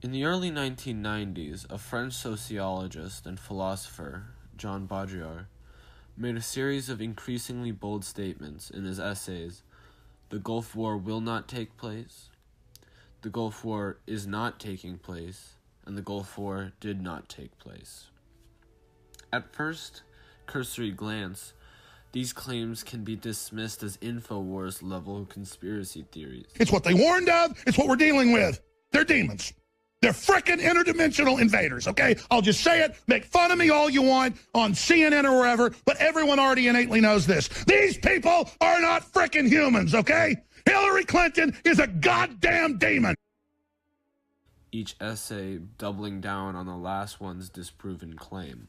In the early 1990s, a French sociologist and philosopher, Jean Baudrillard, made a series of increasingly bold statements in his essays. The Gulf War will not take place, the Gulf War is not taking place, and the Gulf War did not take place. At first cursory glance, these claims can be dismissed as InfoWars-level conspiracy theories. It's what they warned of. It's what we're dealing with. They're demons. They're frickin' interdimensional invaders, okay? I'll just say it. Make fun of me all you want on CNN or wherever, but everyone already innately knows this. These people are not frickin' humans, okay? Hillary Clinton is a goddamn demon. Each essay doubling down on the last one's disproven claim.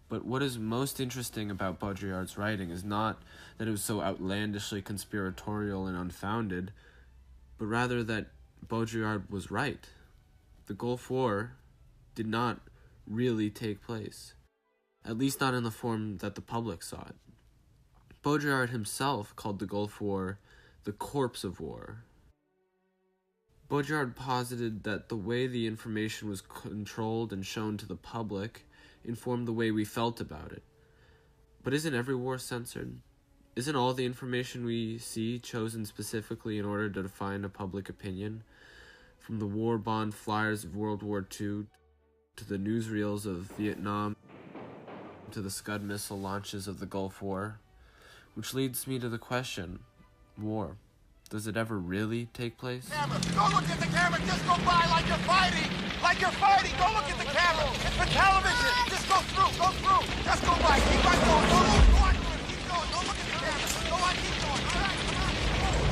But what is most interesting about Baudrillard's writing is not that it was so outlandishly conspiratorial and unfounded, but rather that Baudrillard was right. The Gulf War did not really take place, at least not in the form that the public saw it. Baudrillard himself called the Gulf War the corpse of war. Baudrillard posited that the way the information was controlled and shown to the public informed the way we felt about it. But isn't every war censored? Isn't all the information we see chosen specifically in order to define a public opinion? From the war bond flyers of World War II, to the newsreels of Vietnam, to the Scud missile launches of the Gulf War. Which leads me to the question, war, does it ever really take place? Camera. Go look at the camera, just go by like you're fighting! Like you're fighting! Go look at the camera! It's for television! Just go through! Just go by, keep on going! Go on through it, keep going! Don't look at the camera! Go on, keep going! All right, come on!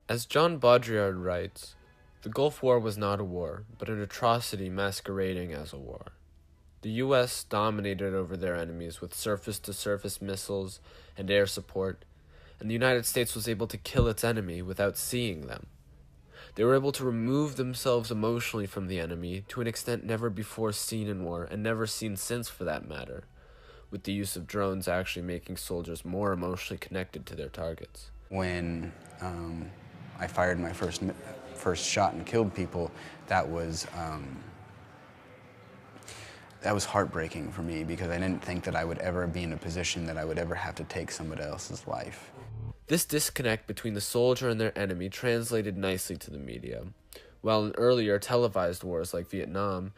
As John Baudrillard writes, the Gulf War was not a war, but an atrocity masquerading as a war. The U.S. dominated over their enemies with surface-to-surface missiles and air support, and the United States was able to kill its enemy without seeing them. They were able to remove themselves emotionally from the enemy to an extent never before seen in war, and never seen since for that matter, with the use of drones actually making soldiers more emotionally connected to their targets. When I fired my first shot and killed people, that was heartbreaking for me, because I didn't think that I would ever be in a position that I would ever have to take somebody else's life. This disconnect between the soldier and their enemy translated nicely to the media. While in earlier televised wars like Vietnam,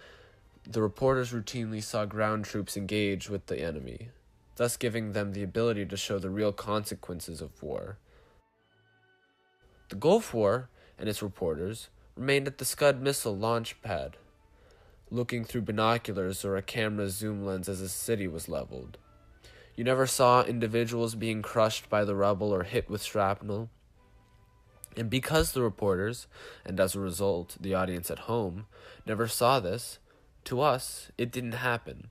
the reporters routinely saw ground troops engage with the enemy, thus giving them the ability to show the real consequences of war. The Gulf War and its reporters remained at the Scud missile launch pad, looking through binoculars or a camera's zoom lens as a city was leveled. You never saw individuals being crushed by the rubble or hit with shrapnel. And because the reporters, and as a result the audience at home, never saw this, to us, it didn't happen.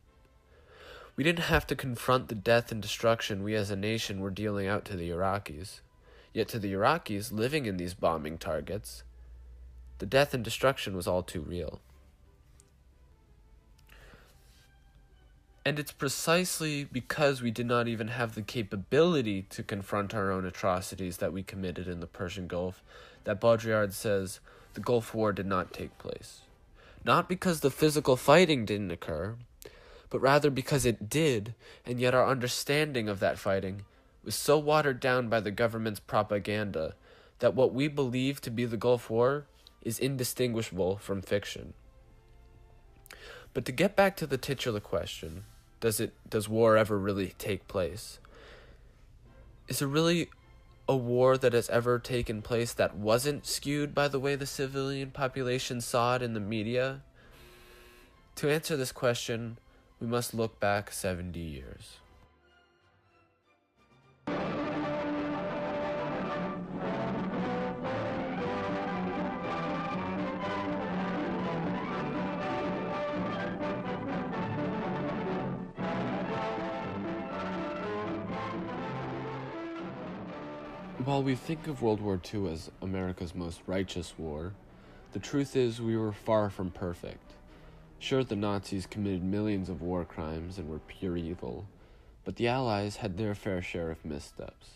We didn't have to confront the death and destruction we as a nation were dealing out to the Iraqis. Yet to the Iraqis living in these bombing targets, the death and destruction was all too real. And it's precisely because we did not even have the capability to confront our own atrocities that we committed in the Persian Gulf that Baudrillard says the Gulf War did not take place. Not because the physical fighting didn't occur, but rather because it did, and yet our understanding of that fighting was so watered down by the government's propaganda that what we believe to be the Gulf War is indistinguishable from fiction. But to get back to the titular question, does war ever really take place? Is there really a war that has ever taken place that wasn't skewed by the way the civilian population saw it in the media? To answer this question, we must look back 70 years. While we think of World War II as America's most righteous war, the truth is we were far from perfect. Sure, the Nazis committed millions of war crimes and were pure evil, but the Allies had their fair share of missteps.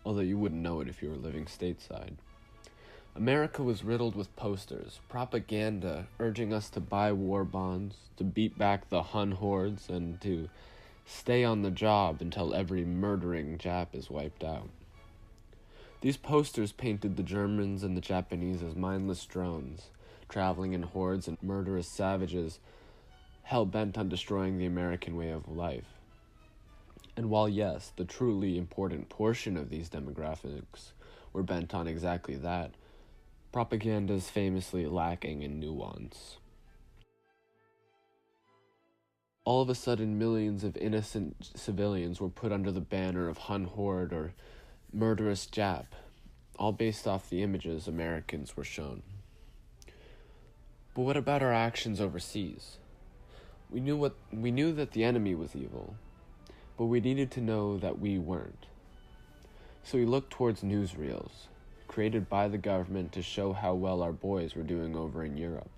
although you wouldn't know it if you were living stateside. America was riddled with posters, propaganda urging us to buy war bonds, to beat back the Hun hordes, and to stay on the job until every murdering Jap is wiped out. These posters painted the Germans and the Japanese as mindless drones, traveling in hordes and murderous savages, hell-bent on destroying the American way of life. And while yes, the truly important portion of these demographics were bent on exactly that, propaganda is famously lacking in nuance. All of a sudden, millions of innocent civilians were put under the banner of Hun horde or murderous Jap, all based off the images Americans were shown. But what about our actions overseas? We knew that the enemy was evil, but we needed to know that we weren't. So we looked towards newsreels, created by the government to show how well our boys were doing over in Europe.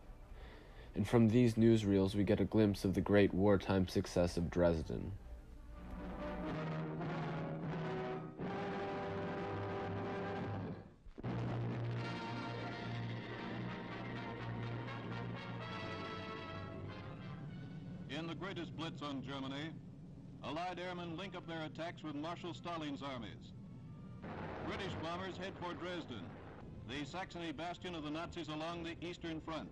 And from these newsreels we get a glimpse of the great wartime success of Dresden. In the greatest blitz on Germany, Allied airmen link up their attacks with Marshal Stalin's armies. British bombers head for Dresden, the Saxony bastion of the Nazis along the Eastern Front.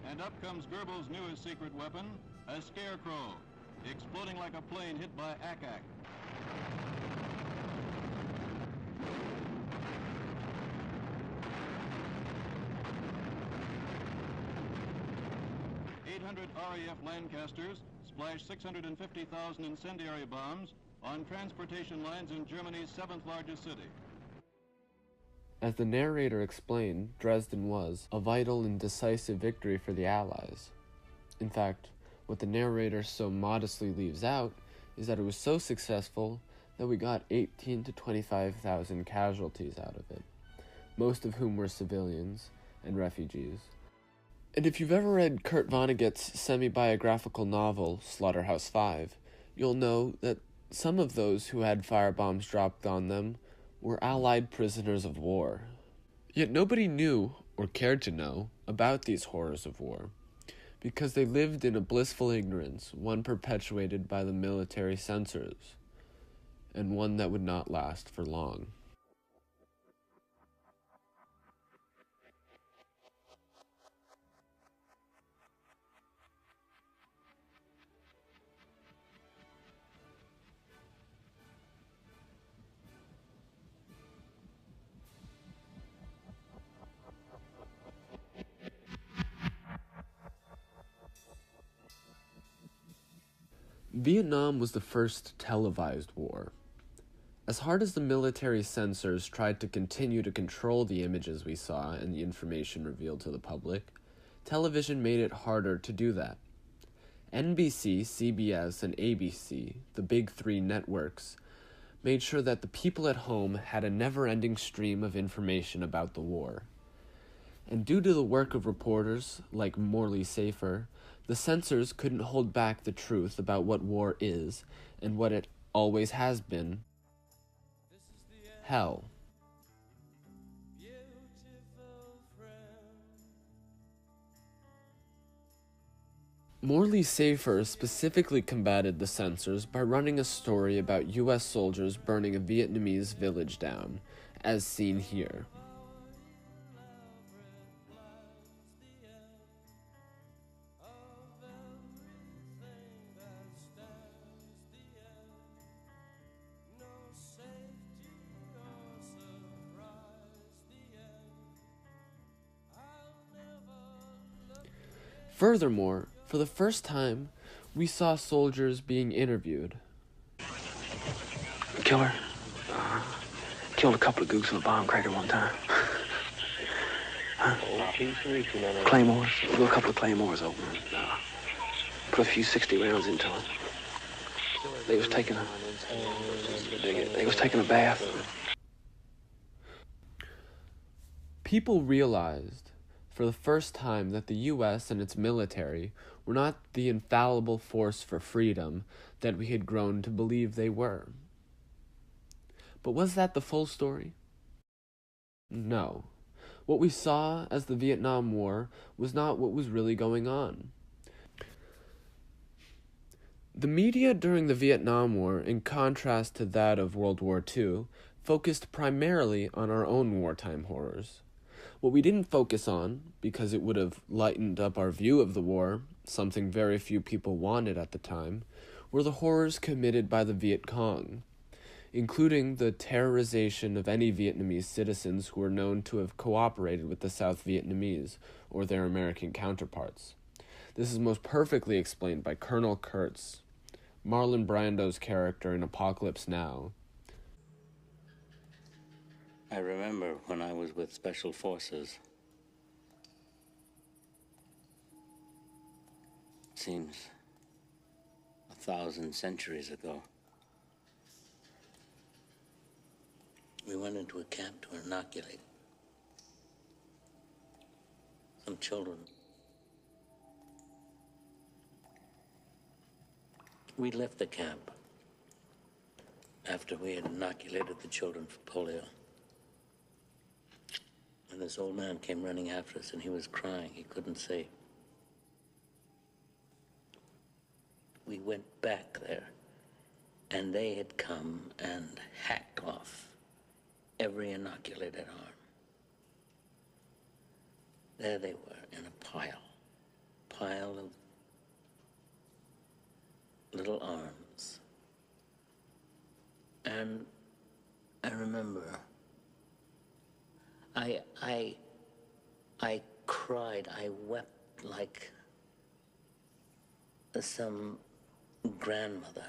And up comes Goebbels' newest secret weapon, a scarecrow, exploding like a plane hit by ack-ack. RAF Lancasters splashed 650,000 incendiary bombs on transportation lines in Germany's 7th largest city. As the narrator explained, Dresden was a vital and decisive victory for the Allies. In fact, what the narrator so modestly leaves out is that it was so successful that we got 18 to 25,000 casualties out of it, most of whom were civilians and refugees. And if you've ever read Kurt Vonnegut's semi-biographical novel, Slaughterhouse-Five, you'll know that some of those who had firebombs dropped on them were Allied prisoners of war. Yet nobody knew, or cared to know, about these horrors of war, because they lived in a blissful ignorance, one perpetuated by the military censors, and one that would not last for long. Vietnam was the first televised war. As hard as the military censors tried to continue to control the images we saw and the information revealed to the public, television made it harder to do that. NBC, CBS, and ABC, the big three networks, made sure that the people at home had a never-ending stream of information about the war. And due to the work of reporters like Morley Safer, the censors couldn't hold back the truth about what war is and what it always has been. Hell. Morley Safer specifically combated the censors by running a story about U.S. soldiers burning a Vietnamese village down, as seen here. Furthermore, for the first time, we saw soldiers being interviewed. Killer. Killed a couple of gooks with a bomb cracker one time. Claymores. Blew a couple of claymores open. Put a few 60 rounds into them. They was taking a bath. People realized, for the first time that the U.S. and its military were not the infallible force for freedom that we had grown to believe they were. But was that the full story? No. What we saw as the Vietnam War was not what was really going on. The media during the Vietnam War, in contrast to that of World War II, focused primarily on our own wartime horrors. What we didn't focus on, because it would have lightened up our view of the war, something very few people wanted at the time, were the horrors committed by the Viet Cong, including the terrorization of any Vietnamese citizens who were known to have cooperated with the South Vietnamese or their American counterparts. This is most perfectly explained by Colonel Kurtz, Marlon Brando's character in Apocalypse Now. I remember when I was with Special Forces. Seems 1,000 centuries ago. We went into a camp to inoculate some children. We left the camp after we had inoculated the children for polio. And this old man came running after us, and he was crying. He couldn't say. We went back there, and they had come and hacked off every inoculated arm. There they were in a pile of little arms. And I remember I cried, I wept like some grandmother.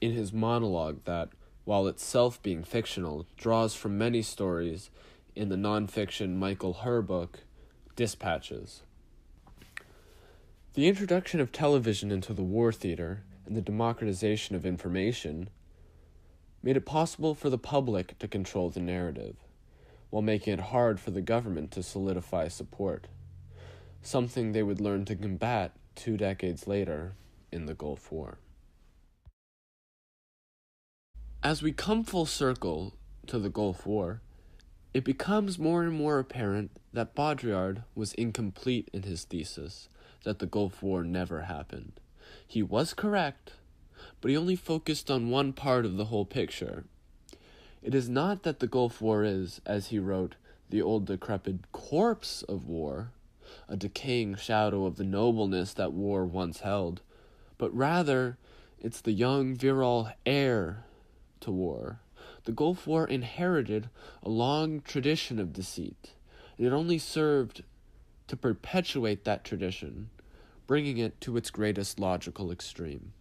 In his monologue that, while itself being fictional, draws from many stories in the nonfiction Michael Herr book, Dispatches. The introduction of television into the war theater and the democratization of information made it possible for the public to control the narrative, while making it hard for the government to solidify support, something they would learn to combat 2 decades later in the Gulf War. As we come full circle to the Gulf War, it becomes more and more apparent that Baudrillard was incomplete in his thesis that the Gulf War never happened. He was correct, but he only focused on one part of the whole picture. It is not that the Gulf War is, as he wrote, the old decrepit corpse of war, a decaying shadow of the nobleness that war once held, but rather it's the young virile heir to war. The Gulf War inherited a long tradition of deceit, and it only served to perpetuate that tradition, bringing it to its greatest logical extreme.